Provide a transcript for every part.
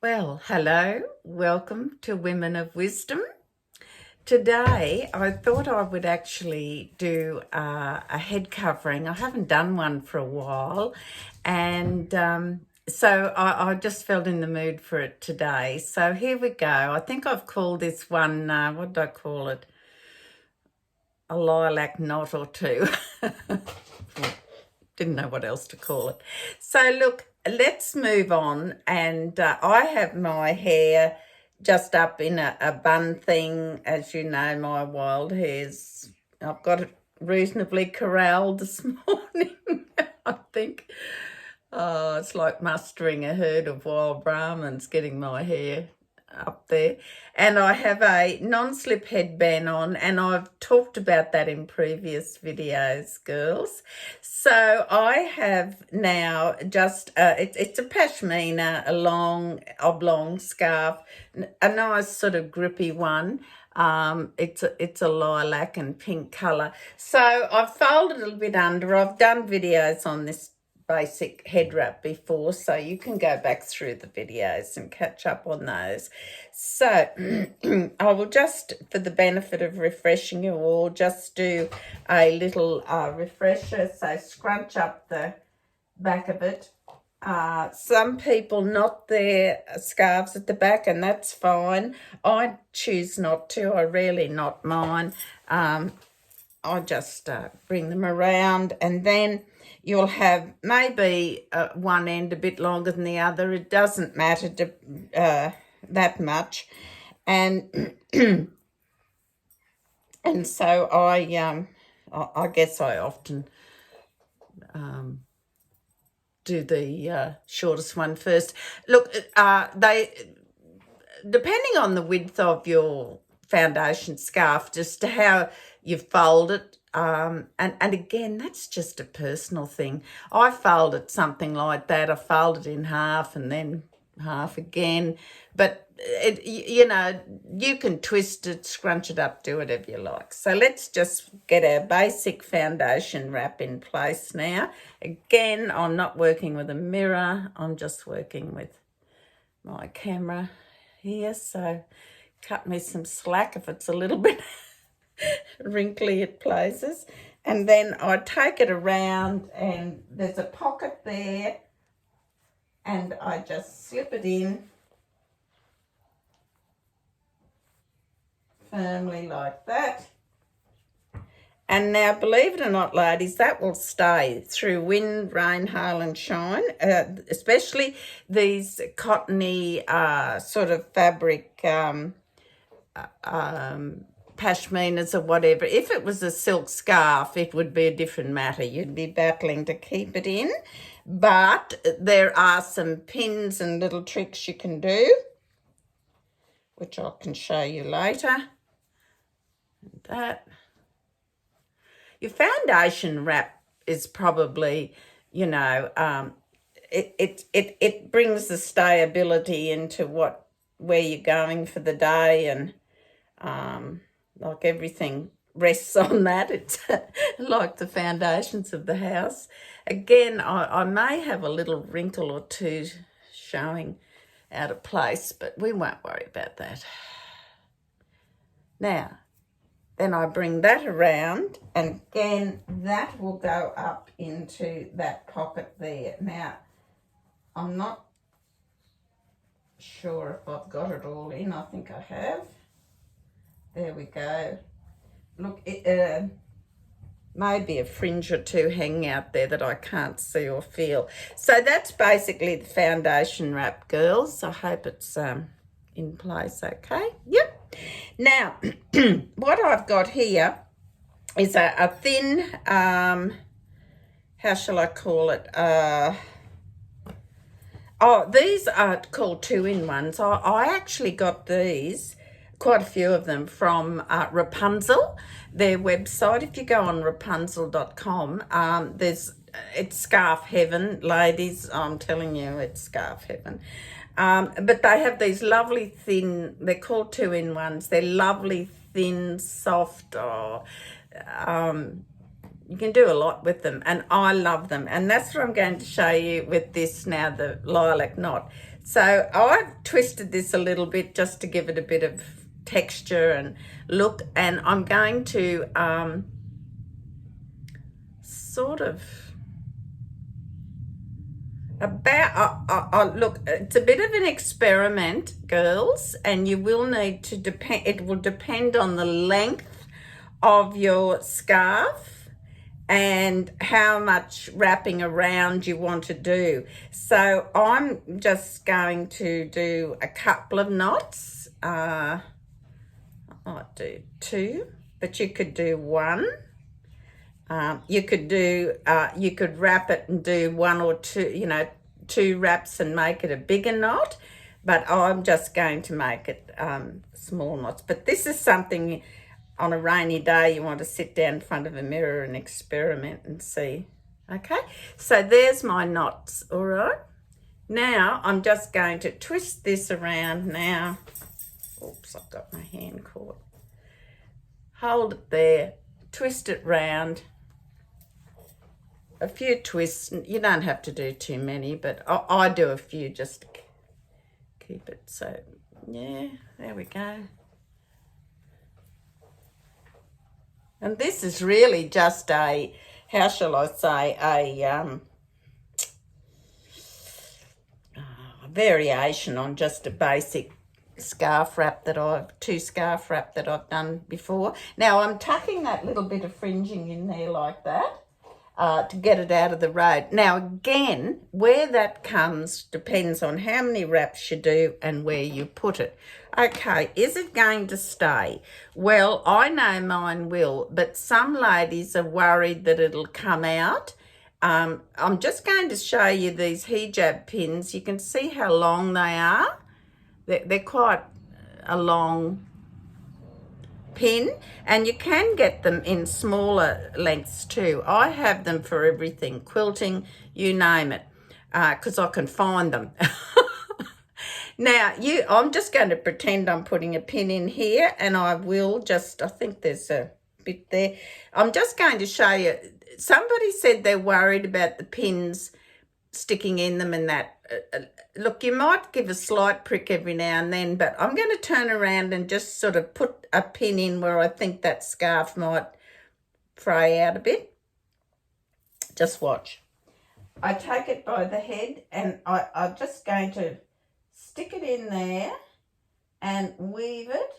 Well, hello, welcome to Women of Wisdom. Today, I thought I would actually do a head covering. I haven't done one for a while, and so I just felt in the mood for it today. So here we go. I think I've called this one, what did I call it? A lilac knot or two. Didn't know what else to call it. So look, let's move on. And I have my hair just up in a bun thing. As you know, my wild hair's, I've got it reasonably corralled this morning, I think. Oh, it's like mustering a herd of wild Brahmins getting my hair up there. And I have a non-slip headband on, and I've talked about that in previous videos, girls. So I have now just, it's a pashmina, a long oblong scarf, a nice sort of grippy one. It's a lilac and pink colour. So I've folded a little bit under. I've done videos on this basic head wrap before, so you can go back through the videos and catch up on those. So I will just, for the benefit of refreshing you all, just do a little refresher. So scrunch up the back of it. Some people knot their scarves at the back, and that's fine. I choose not to. I rarely knot mine. I just bring them around, and then you'll have maybe one end a bit longer than the other. It doesn't matter that much. And and so I guess I often do the shortest one first. Look, they, depending on the width of your foundation scarf, just to how you fold it, and again, that's just a personal thing. I fold it something like that. I fold it in half and then half again. But, you know, you can twist it, scrunch it up, do whatever you like. So let's just get our basic foundation wrap in place now. Again, I'm not working with a mirror. I'm just working with my camera here. So cut me some slack if it's a little bit wrinkly at places. And then I take it around, and there's a pocket there, and I just slip it in firmly like that. And now, believe it or not, ladies, that will stay through wind, rain, hail and shine, especially these cottony sort of fabric pashminas or whatever. If it was a silk scarf, it would be a different matter. You'd be battling to keep it in. But there are some pins and little tricks you can do, which I can show you later. That. Your foundation wrap is probably, you know, it brings the stability into where you're going for the day, and like everything rests on that. It's like the foundations of the house. Again, I may have a little wrinkle or two showing out of place, but we won't worry about that. Now, then I bring that around, and again, that will go up into that pocket there. Now, I'm not sure if I've got it all in. I think I have. There we go. Look, it maybe a fringe or two hanging out there that I can't see or feel. So that's basically the foundation wrap, girls. I hope it's in place okay. Yep. Now, what I've got here is a thin, how shall I call it? These are called 2-in-1s. I actually got these, quite a few of them, from Rapunzel, their website. If you go on rapunzel.com, it's scarf heaven, ladies. I'm telling you, it's scarf heaven. But they have these lovely thin, they're called 2-in-1s. They're lovely, thin, soft. You can do a lot with them, and I love them. And that's what I'm going to show you with this now, the lilac knot. So I've twisted this a little bit just to give it a bit of texture and look, and I'm going to sort of look, it's a bit of an experiment, girls, and you will need to it will depend on the length of your scarf and how much wrapping around you want to do. So I'm just going to do a couple of knots. I might do 2, but you could do 1. You could wrap it and do 1 or 2, 2 wraps and make it a bigger knot, but I'm just going to make it small knots. But this is something on a rainy day you want to sit down in front of a mirror and experiment and see. Okay, so there's my knots. All right, now I'm just going to twist this around now. Oops, I've got my hand caught. Hold it there, twist it round. A few twists. You don't have to do too many, but I do a few just to keep it. So yeah, there we go. And this is really just a, how shall I say, a variation on just a basic scarf wrap that I've, 2 scarf wrap that I've done before. Now I'm tucking that little bit of fringing in there like that to get it out of the road. Now again, where that comes depends on how many wraps you do and where you put it. Okay, is it going to stay? Well, I know mine will, but some ladies are worried that it'll come out. I'm just going to show you these hijab pins. You can see how long they are. They're quite a long pin, and you can get them in smaller lengths too. I have them for everything, quilting, you name it, because I can find them. Now, I'm just going to pretend I'm putting a pin in here, and I will just, I think there's a bit there. I'm just going to show you. Somebody said they're worried about the pins sticking in them and that. Look, you might give a slight prick every now and then, but I'm going to turn around and just sort of put a pin in where I think that scarf might fray out a bit. Just watch. I take it by the head, and I'm just going to stick it in there and weave it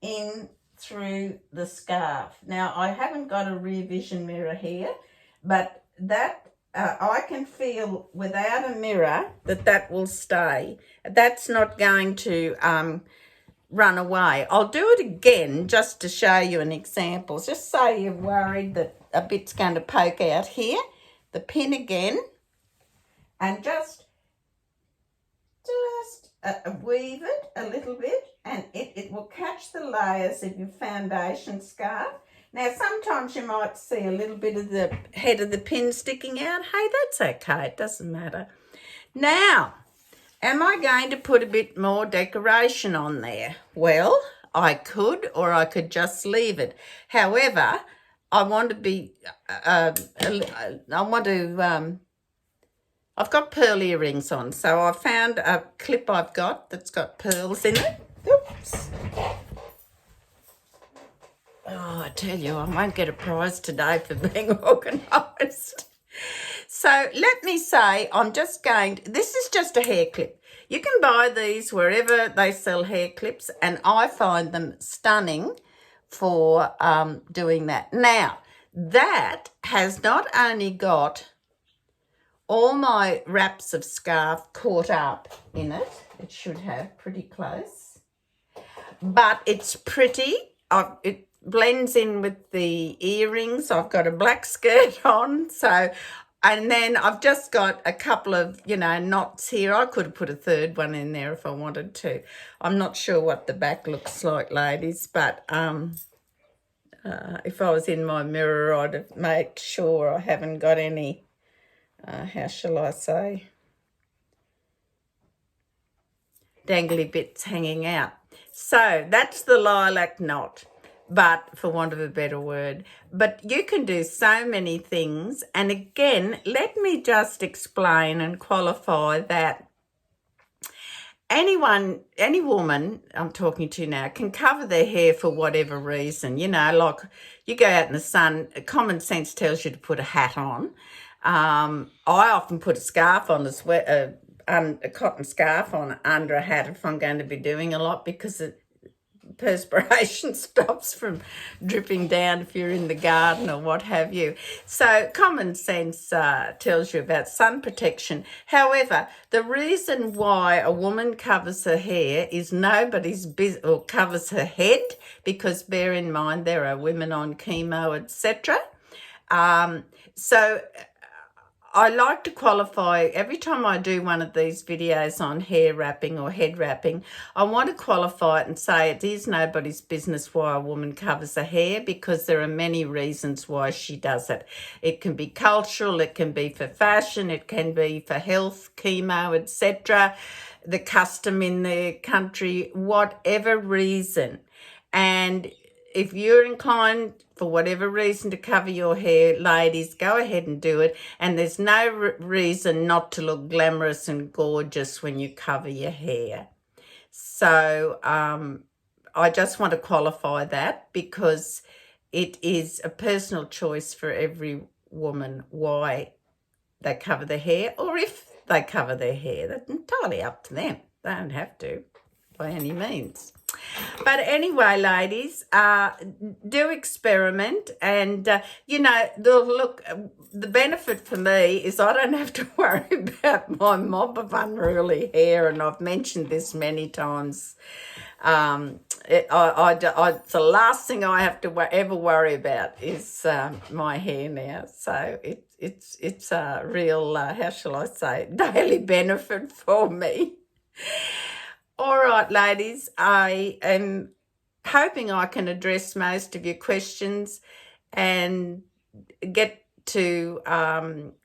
in through the scarf. Now, I haven't got a rear vision mirror here, but that I can feel without a mirror that will stay. That's not going to run away. I'll do it again just to show you an example. Just say you're worried that a bit's going to poke out here. The pin again, and just weave it a little bit, and it will catch the layers of your foundation scarf. Now, sometimes you might see a little bit of the head of the pin sticking out. Hey, that's okay. It doesn't matter. Now, am I going to put a bit more decoration on there? Well, I could, or I could just leave it. However, I want to be, I've got pearl earrings on, so I found a clip I've got that's got pearls in it. Oops. Oh, I tell you, I won't get a prize today for being organised. So let me say, I'm just going to, this is just a hair clip. You can buy these wherever they sell hair clips, and I find them stunning for doing that. Now, that has not only got all my wraps of scarf caught up in it, it should have pretty close, but it's pretty. It blends in with the earrings. I've got a black skirt on, so, and then I've just got a couple of, knots here. I could have put a third one in there if I wanted to. I'm not sure what the back looks like, ladies, but if I was in my mirror, I'd make sure I haven't got any, how shall I say, dangly bits hanging out. So that's the lilac knot, but for want of a better word. But you can do so many things. And again, let me just explain and qualify that any woman I'm talking to now can cover their hair for whatever reason. Like you go out in the sun, common sense tells you to put a hat on. I often put a scarf on as well, a cotton scarf on under a hat if I'm going to be doing a lot, because perspiration stops from dripping down if you're in the garden or what have you. So common sense tells you about sun protection. However, the reason why a woman covers her hair is nobody's business, or covers her head, because bear in mind there are women on chemo, etc. So I like to qualify every time I do one of these videos on hair wrapping or head wrapping. I want to qualify it and say it is nobody's business why a woman covers her hair, because there are many reasons why she does it. It can be cultural, it can be for fashion, it can be for health, chemo, etc., the custom in the country, whatever reason. And if you're inclined for whatever reason to cover your hair, ladies, go ahead and do it. And there's no reason not to look glamorous and gorgeous when you cover your hair. So I just want to qualify that, because it is a personal choice for every woman why they cover their hair, or if they cover their hair. That's entirely up to them. They don't have to by any means. But anyway, ladies, do experiment, and the benefit for me is I don't have to worry about my mob of unruly hair, and I've mentioned this many times. It's the last thing I have to ever worry about is my hair now. So it's a real how shall I say, daily benefit for me. All right, ladies, I am hoping I can address most of your questions and get to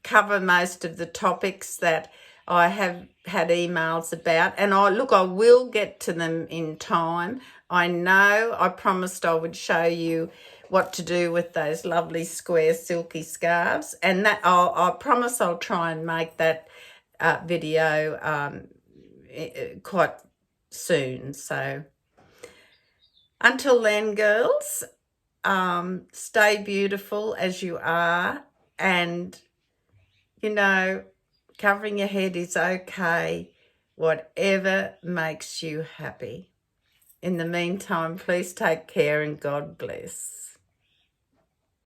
cover most of the topics that I have had emails about. And I will get to them in time. I promised I would show you what to do with those lovely square silky scarves, and that I promise I'll try and make that video quite soon. So until then, girls, stay beautiful as you are, and covering your head is okay, whatever makes you happy. In the meantime, please take care and God bless.